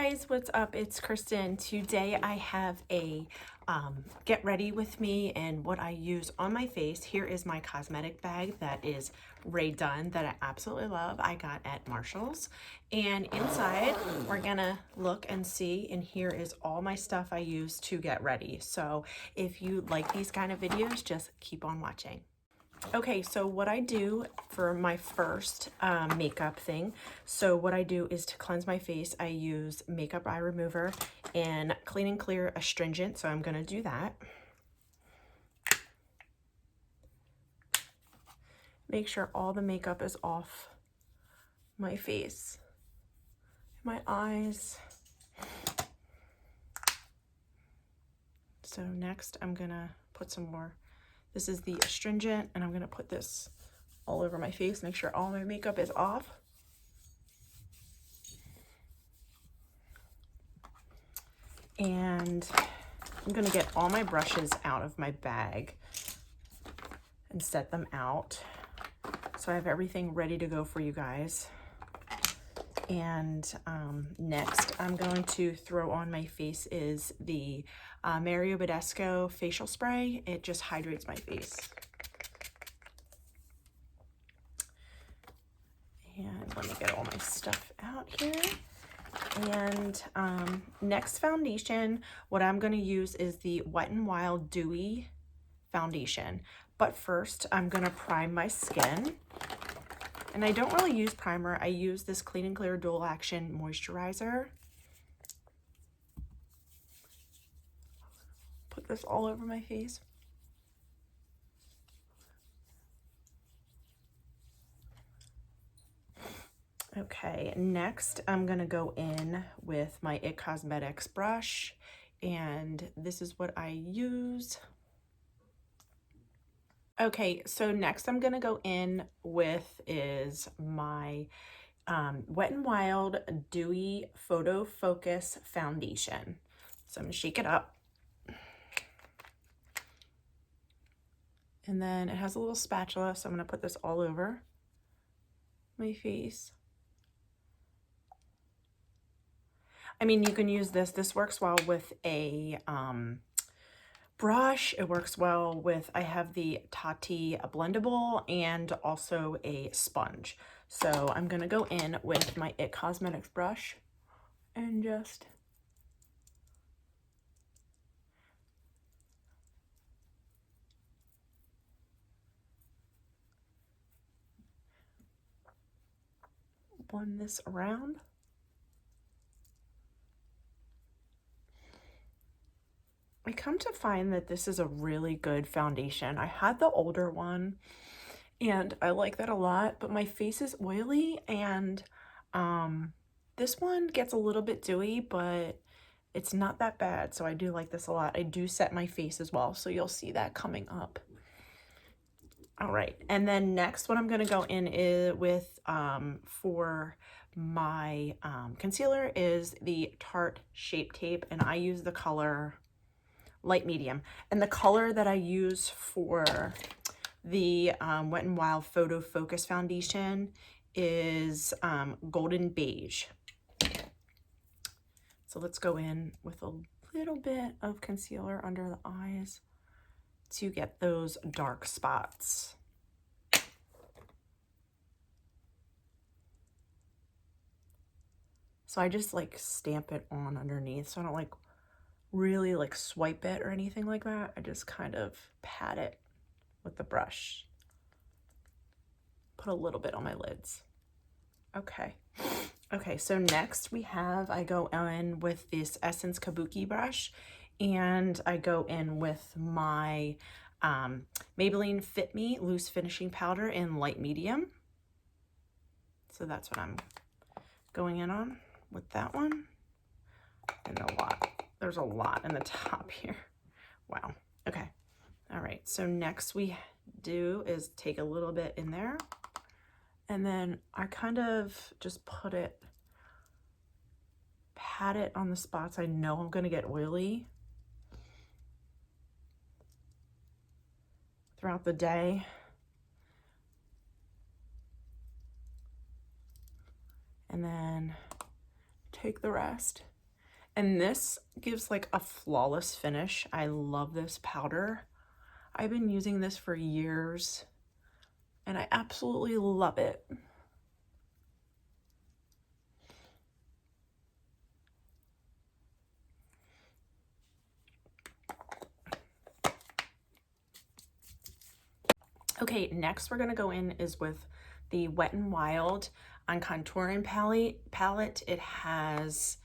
guys, what's up? It's Kristen. Today I have a get ready with me and what I use on my face. Here is my cosmetic bag that is Ray Dunn that I absolutely love. I got at Marshall's, and inside we're gonna look and see, and here is all my stuff I use to get ready. So if you like these kind of videos, just keep on watching. Okay, so what I do for my first makeup thing, so what I do is to cleanse my face, I use Makeup Eye Remover and Clean and Clear Astringent, so I'm going to do that. Make sure all the makeup is off my face, my eyes. So next I'm going to put some more. This is the astringent, and I'm going to put this all over my face, make sure all my makeup is off. And I'm going to get all my brushes out of my bag and set them out. So I have everything ready to go for you guys. And next I'm going to throw on my face is the Mario Badescu facial spray. It just hydrates my face. And let me get all my stuff out here. And next foundation, what I'm going to use is the Wet n Wild Dewy foundation. But first I'm going to prime my skin. And I don't really use primer. I use this Clean and Clear Dual Action Moisturizer. Put this all over my face. Okay, next I'm gonna go in with my IT Cosmetics brush, and this is what I use. Okay, so next I'm gonna go in with is my Wet n Wild Dewy Photo Focus Foundation. So I'm gonna shake it up. And then it has a little spatula, so I'm gonna put this all over my face. I mean, you can use this. This works well with a brush. It works well with, I have the Tati blendable and also a sponge. So I'm going to go in with my IT Cosmetics brush and just blend this around. I come to find that this is a really good foundation. I had the older one and I like that a lot, but my face is oily, and this one gets a little bit dewy, but it's not that bad. So I do like this a lot. I do set my face as well, so you'll see that coming up. All right, and then next what I'm going to go in is with for my concealer is the Tarte Shape Tape, and I use the color light medium. And the color that I use for the Wet n Wild Photo Focus Foundation is Golden Beige. So let's go in with a little bit of concealer under the eyes to get those dark spots. So I just like stamp it on underneath, so I don't like really like swipe it or anything like that. I just kind of pat it with the brush. Put a little bit on my lids. Okay. Okay, so next we have, I go in with this Essence Kabuki brush, and I go in with my Maybelline Fit Me Loose Finishing Powder in light medium. So that's what I'm going in on with that one. And a lot. There's a lot in the top here. Wow. Okay. All right. So next we do is take a little bit in there, and then I kind of just put it, pat it on the spots I know I'm going to get oily throughout the day. And then take the rest And this gives like a flawless finish. I love this powder. I've been using this for years and I absolutely love it. Okay, next we're gonna go in is with the Wet n Wild on Contouring palette. It has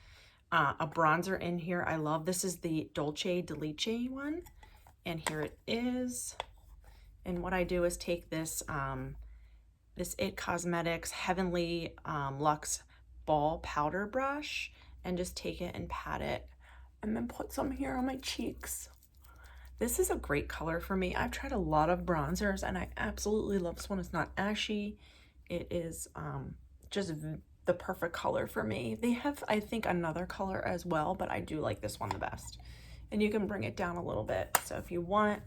a bronzer in here. I love this is the Dolce Delice one, and here it is. And what I do is take this this It Cosmetics Heavenly Luxe Ball Powder Brush and just take it and pat it, and then put some here on my cheeks. This is a great color for me. I've tried a lot of bronzers and I absolutely love this one. It's not ashy. It is just the perfect color for me. They have, I think, another color as well, but I do like this one the best. And you can bring it down a little bit. So if you want.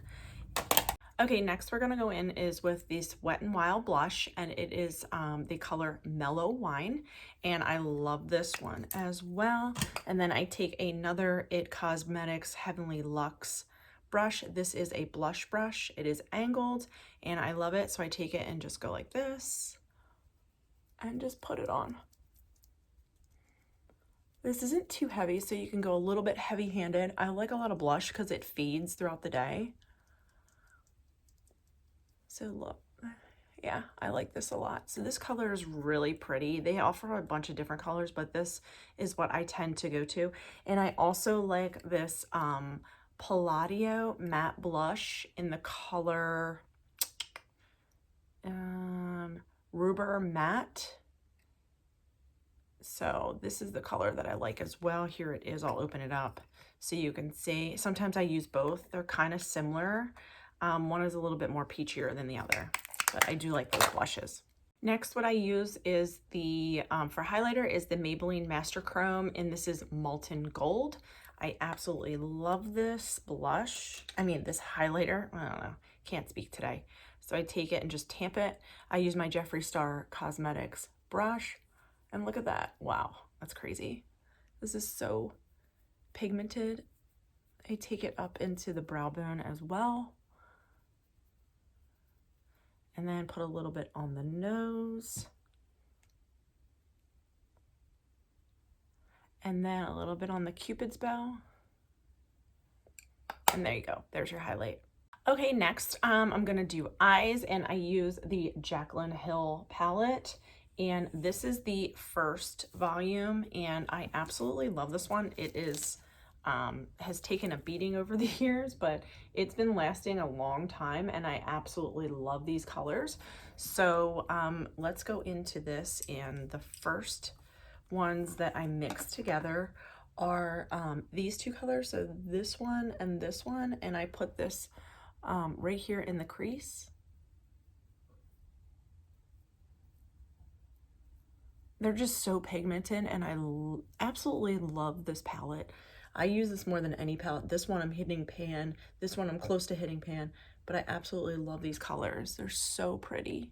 Okay, next we're gonna go in is with this Wet n Wild blush, and it is the color Mellow Wine, and I love this one as well. And then I take another It Cosmetics Heavenly Luxe brush. This is a blush brush. It is angled and I love it. So I take it and just go like this and just put it on. This isn't too heavy, so you can go a little bit heavy-handed. I like a lot of blush because it fades throughout the day. So look, yeah, I like this a lot. So this color is really pretty. They offer a bunch of different colors, but this is what I tend to go to. And I also like this Palladio matte blush in the color Rubber Matte. So this is the color that I like as well. Here it is. I'll open it up so you can see. Sometimes I use both. They're kind of similar. One is a little bit more peachier than the other, but I do like those blushes. Next, what I use is the, for highlighter, is the Maybelline Master Chrome, and this is Molten Gold. I absolutely love this blush. I mean, this highlighter, I don't know, can't speak today. So I take it and just tamp it. I use my Jeffree Star Cosmetics brush, and look at that. Wow, that's crazy. This is so pigmented. I take it up into the brow bone as well. And then put a little bit on the nose. And then a little bit on the Cupid's bow. And there you go, there's your highlight. Okay, next I'm gonna do eyes, and I use the Jaclyn Hill palette. And this is the first volume, and I absolutely love this one. It is has taken a beating over the years, but it's been lasting a long time, and I absolutely love these colors. So let's go into this, and the first ones that I mixed together are these two colors, so this one, and I put this right here in the crease. They're just so pigmented, and I absolutely love this palette. I use this more than any palette. This one I'm hitting pan, this one I'm close to hitting pan, but I absolutely love these colors. They're so pretty.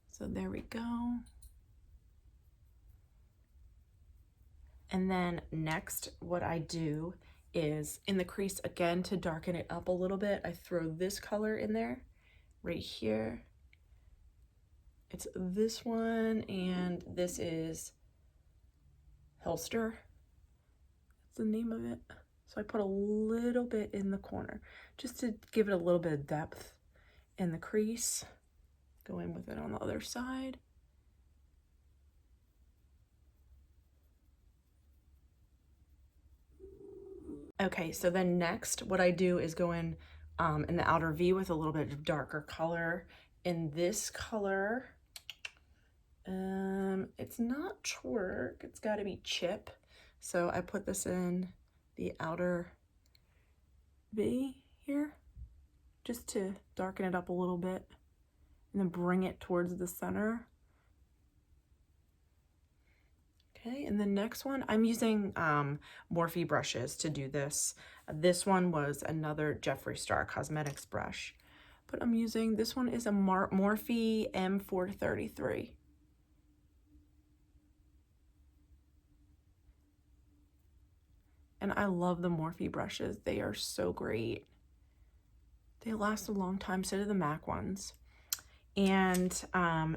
So there we go. And then next, what I do is in the crease again, to darken it up a little bit, I throw this color in there right here. It's this one, and this is Helster. That's the name of it. So I put a little bit in the corner just to give it a little bit of depth in the crease. Go in with it on the other side. Okay, so then next what I do is go in the outer V with a little bit of darker color. In this color, it's not Twerk, it's got to be Chip. So I put this in the outer V here just to darken it up a little bit, and then bring it towards the center. Okay, and the next one, I'm using Morphe brushes to do this. This one was another Jeffree Star Cosmetics brush, but I'm using, this one is a Morphe M433. And I love the Morphe brushes. They are so great. They last a long time, so do the MAC ones. And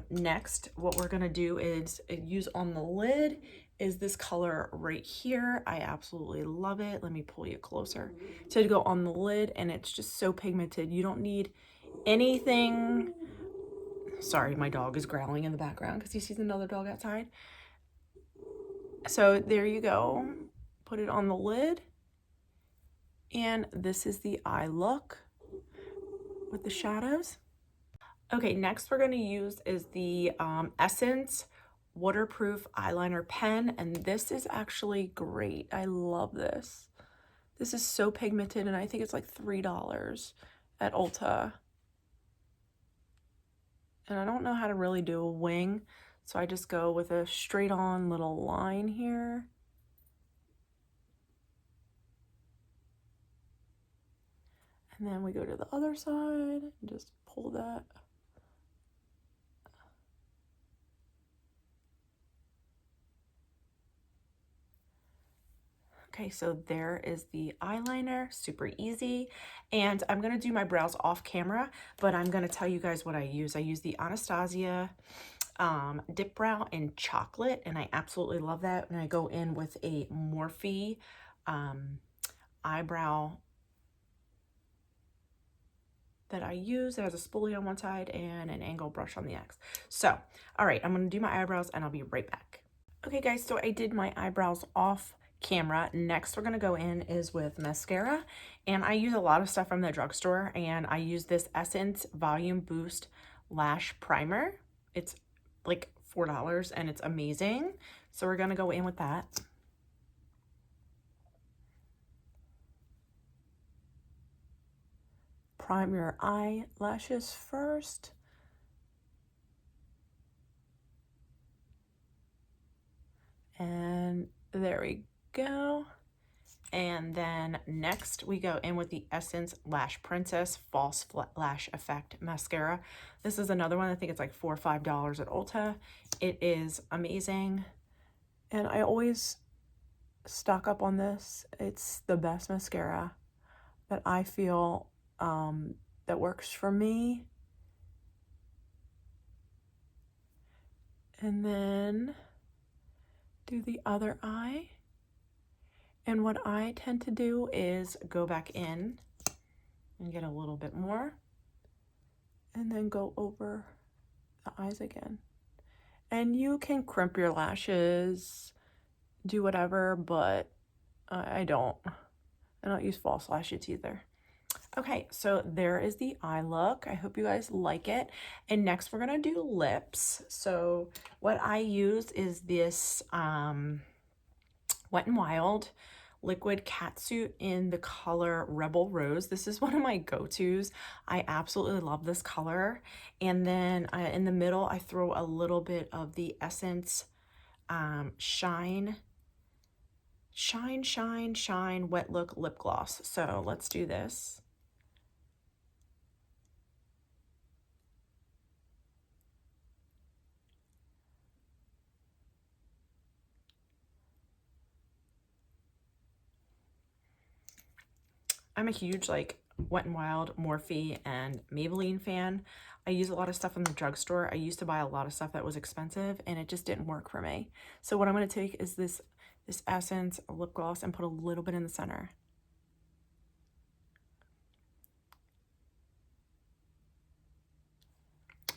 next, what we're gonna do is use on the lid is this color right here. I absolutely love it. Let me pull you closer. So to go on the lid, and it's just so pigmented. You don't need anything. Sorry, my dog is growling in the background because he sees another dog outside. So there you go. Put it on the lid. And this is the eye look with the shadows. Okay, next we're going to use is the Essence waterproof eyeliner pen, and this is actually great. I love this. This is so pigmented, and I think it's like $3 at Ulta. And I don't know how to really do a wing, so I just go with a straight on little line here. And then we go to the other side and just pull that. Okay, so there is the eyeliner, super easy. And I'm gonna do my brows off camera, but I'm gonna tell you guys what I use. I use the Anastasia Dip Brow in chocolate, and I absolutely love that. And I go in with a Morphe eyebrow that I use. It has a spoolie on one side and an angle brush on the X. So, all right, I'm gonna do my eyebrows and I'll be right back. Okay guys, so I did my eyebrows off camera. Next we're gonna go in is with mascara, and I use a lot of stuff from the drugstore, and I use this Essence Volume Boost Lash Primer. It's like $4 and it's amazing. So we're gonna go in with that. Prime your eyelashes first. And there we go. And then next we go in with the Essence Lash Princess False Lash Effect Mascara. This is another one. I think it's like $4 or $5 at Ulta. It is amazing. And I always stock up on this. It's the best mascara that I feel that works for me. And then do the other eye. And what I tend to do is go back in and get a little bit more, and then go over the eyes again. And you can crimp your lashes, do whatever, but I don't use false lashes either. Okay, so there is the eye look. I hope you guys like it. And next we're gonna do lips. So what I use is this Wet n Wild liquid catsuit in the color Rebel Rose. This is one of my go-tos. I absolutely love this color. And then in the middle, I throw a little bit of the Essence Shine Wet Look Lip Gloss. So let's do this. I'm a huge like Wet n Wild, Morphe, and Maybelline fan. I use a lot of stuff from the drugstore. I used to buy a lot of stuff that was expensive and it just didn't work for me. So what I'm going to take is this Essence lip gloss and put a little bit in the center.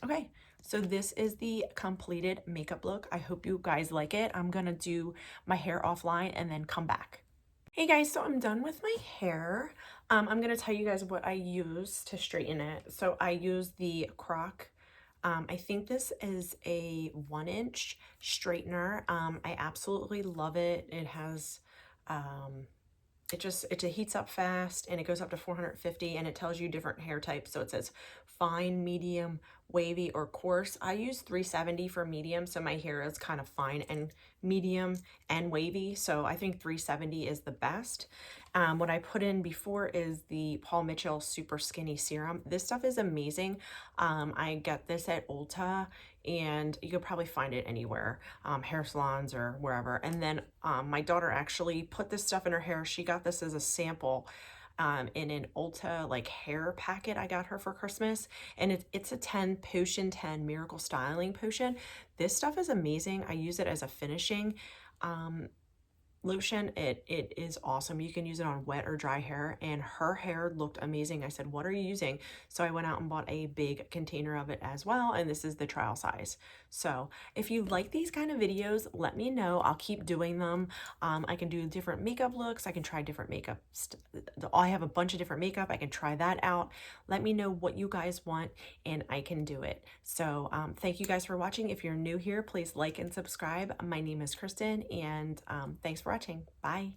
Okay, so this is the completed makeup look. I hope you guys like it. I'm going to do my hair offline and then come back. Hey guys, so I'm done with my hair. I'm going to tell you guys what I use to straighten it. So I use the Croc. I think this is a 1-inch straightener. I absolutely love it. It has, it heats up fast and it goes up to 450 and it tells you different hair types. So it says fine, medium, wavy, or coarse. I use 370 for medium, so my hair is kind of fine and medium and wavy, so I think 370 is the best. What I put in before is the Paul Mitchell Super Skinny Serum. This stuff is amazing. I get this at Ulta. and you could probably find it anywhere, hair salons or wherever. And then my daughter actually put this stuff in her hair. She got this as a sample in an Ulta like hair packet I got her for Christmas, and it's a 10 potion 10 miracle styling potion. This stuff is amazing. I use it as a finishing lotion. It is awesome. You can use it on wet or dry hair, and her hair looked amazing. I said, what are you using? So I went out and bought a big container of it as well, and this is the trial size. So if you like these kind of videos, let me know. I'll keep doing them. I can do different makeup looks. I can try different makeup. I have a bunch of different makeup. I can try that out. Let me know what you guys want, and I can do it. So thank you guys for watching. If you're new here, please like and subscribe. My name is Kristen, and thanks for watching. Bye.